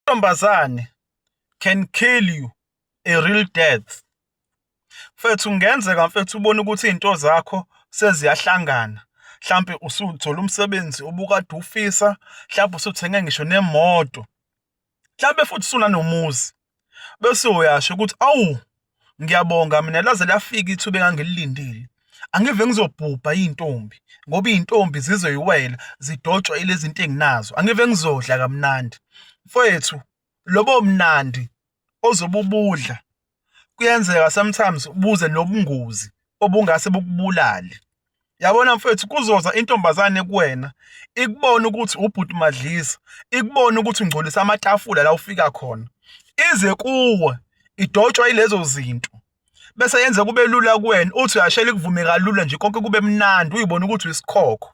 Amantombazane can kill you a real death. Mfethu kungenzeka mfethu ubone ukuthi izinto zakho seziyahlangana. Mhlambe usuthola umsebenzi obukade ufisa, mhlambe usuthenge ngisho nemoto. Mhlambe futhi sunanomuzi. Bese uyasho ukuthi awu ngiyabonga mina laze lafika ithuba engangilindile. Angive ngizobhubha intombi ngoba izintombi zizoyiwela zidotshwa ilezi zinto enginazo. Angive ngizodla kamnandi. Mfethu lobo mnandi ozobubudla kuyenzeka sometimes ubuze nobungozi obungase bukubulale. Yabona mfethu kuzoza intombazane kuwena ikubona ukuthi ubhuti madlisa, ikubona ukuthi ungcolisa amatafula la ufika khona. Ize kuwe idotshwa ilezo zinto. Bese yenza kube lula kuwena uthi uyashela ikuvume kalula nje konke kube mnandi uyibona ukuthi uyisikhokho.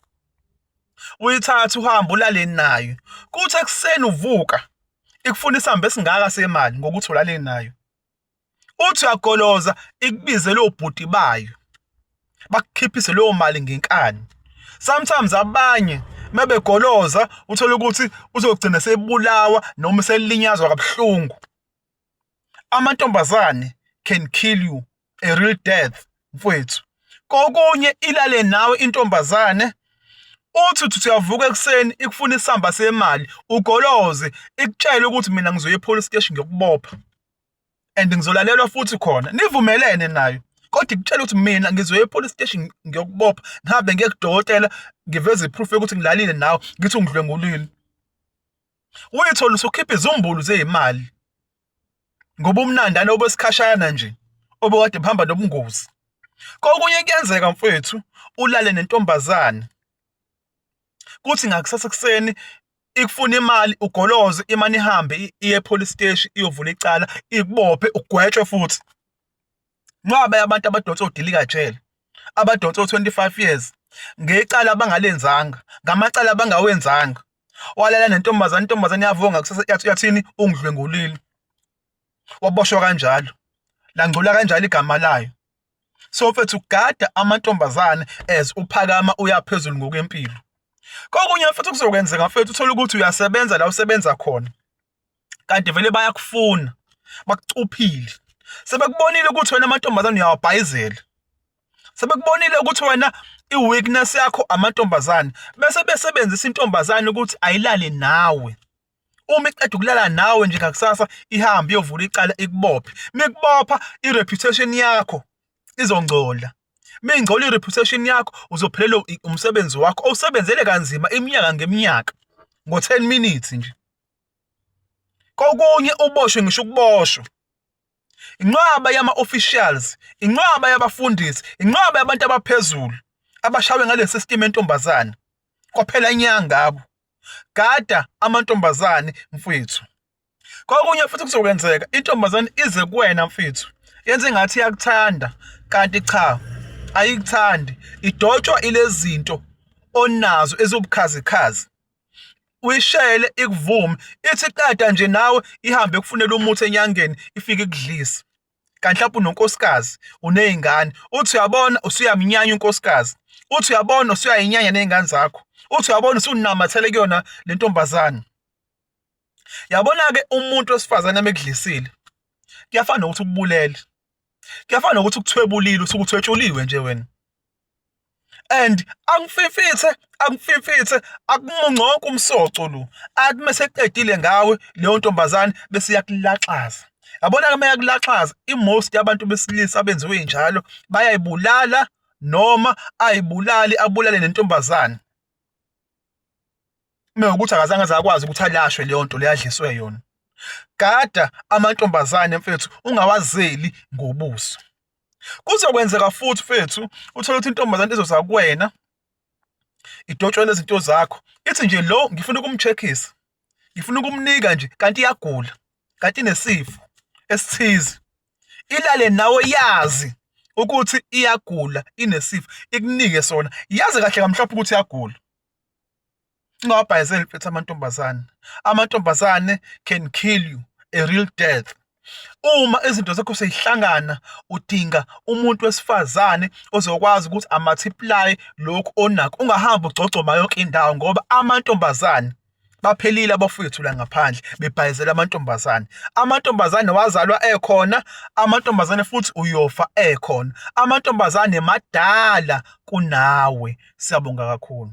Uyithatha uhamba ulale nayo. Kuthi ekseni uvuka ikufuna isamba esingaka semali ngokuthi ulale nayo. Uthi uyagoloza ikubize lo bhuti bayo. Bakukhiphise leyo mali ngenkani. Sometimes abanye mebegoloza uthola ukuthi uzogcina sebulawa noma selilinyazwa kabuhlungu. Amantombazane can kill you a real death mfowethu. Kokunye ilale nawe intombazane uthi uyavuka ekseni ikufuna isamba semali ugoloze ikutshela ukuthi mina ngizoya epolice station ngiyokubopha and ngizolalelwa futhi khona nivumelene nayo. Kodwa ikutshela ukuthi mina ngizoya epolice station ngiyokubopha ngihambe ngiyekudokotela ngiveze iproof yokuthi ngilalile nawe ngithi ungidlwengulile. Uyithola usukhipha izumbulu zezimali ngoba umnandana obesikhashana nje obekade behamba nobungozi. Kokunye kuyenzeka mfethu ulale nentombazane kuthi ngakusasa kuseni ikufuna imali ugoloze imani ihambe iye epolice station iyovula icala ikubophe ugwetshwe futhi. Ngoba abantu abadonsa odilika jele abadonsa 25 years ngecala abangalenzanga ngamacala abangawenzanga walala nentombazane intombazane yavuka ngakusasa yathini ungidlwengulile waboshwa kanjalo la ngcola kanjalo igama layo. So mfethu gada amantombazane as uphakama uyaphezulu ngokwempilo. Kokunye mfethu kuzokwenzeka mfethu uthola ukuthi uyasebenza la usebenza khona kanti vele bayakufuna bakucuphile. Sebekubonile ukuthi wena amantombazane uyawabhayizela. Sebekubonile ukuthi wena iweakness yakho amantombazane bese besebenzisa intombazane ukuthi ayilale nawe. Uma iqeda ukulala nawe nje ngakusasa ihambe iyovula icala ikubophe. Mikubopha ireputation yakho izongcola. Mengcola ireputation yakho uzophelelwa umsebenzi wakho osebenzele kanzima iminyaka ngeminyaka ngo10 minutes nje. Kokunye uboshwe ngisho ukuboshwa. Inqwaba yama officials, inqwaba yabafundisi, inqwaba yabantu abaphezulu abashawe ngale system entombazane. Kwaphela inyanga ngabo. Gada amantombazane mfethu. Kokunye futhi kuzokwenzeka intombazane ize kuwena mfethu. Yenze ngathi iyakuthanda kanti cha ayikuthandi. Idotshwa ilezi zinto onazo ezobukhazikhazi. Uyishele ikuvume ithi qeda nje nawe ihambe kufunela umuthi enyangeni ifike ikudlisa. Kanti lapho unonkosikazi unezingane uthi uyabona usuyaminyanya unkosikazi. Uthi uyabona usuyayinyanya nezingane zakho. Uthi uyabona usunamathele kuyona lentombazane. Yabona ke umuntu wesifazane emekudlisile. Kuyafana nokuthi ukubulele. Kuyafana nokuthi ukuthwebulile usukuthwetshuliwe nje wena. And angififithe akumunconke umsoco lo. Athi meseqedile ngawe leyo ntombazane bese yakulaxaza. Yabona ke mayakulaxaza imost yabantu besilisa abenziwe njalo bayayibulala noma ayibulali abulale nentombazane. Mekuthi akazange zakwazi ukuthi alashwe leyo nto leyadliswe yona. Gada amantombazane mfethu ungawazeli ngobuso. Kuzokwenzeka futhi mfethu uthola ukuthi intombazane izoza kuwena idotshwe lezinto zakho. Ithi nje lo ngifuna ukumcheckisa. Ngifuna ukumnika nje kanti iyagula. Kanti inesifo esithize. Ilale nawe yazi ukuthi iyagula inesifo ikunike sona. Yazi kahle kamhlophe ukuthi iyagula. Ungawabhayizeli mfethu amantombazane. Amantombazane can kill you a real death. Uma izinto zakho seyihlangana udinga umuntu wesifazane ozokwazi ukuthi amultiply lokho onakho. Ungahamba ugcogcoma yonke indawo ngoba amantombazane baphelile abafowethu la ngaphandle bebhayizela amantombazane. Amantombazane wazalwa ekhona, amantombazane futhi uyofa ekhona. Amantombazane madala kunawe. Siyabonga kakhulu.